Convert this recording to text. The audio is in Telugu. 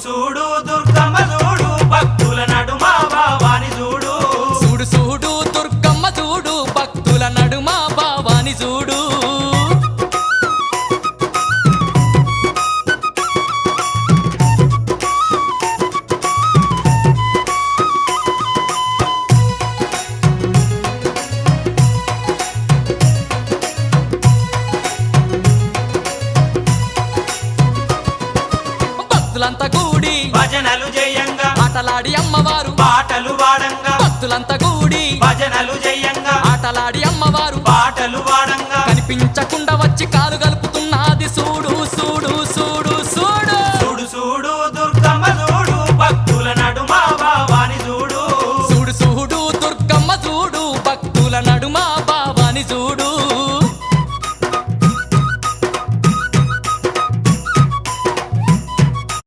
సూడు దుర్గమ్మ చూడు భక్తుల నడుమ భావాని చూడు చూడు చూడు దుర్గమ్మ చూడు భక్తుల నడుమ భావాని చూడు భక్తులంతా కూడి భజనలు జయంగా ఆటలాడి అమ్మవారు పాటలు వాడంగా భక్తులంతా కూడి భజనలు జయంగా ఆటలాడి అమ్మవారు పాటలు వాడంగా కనిపించకుండా వచ్చి కాలు గలుపుతున్నది చూడు చూడు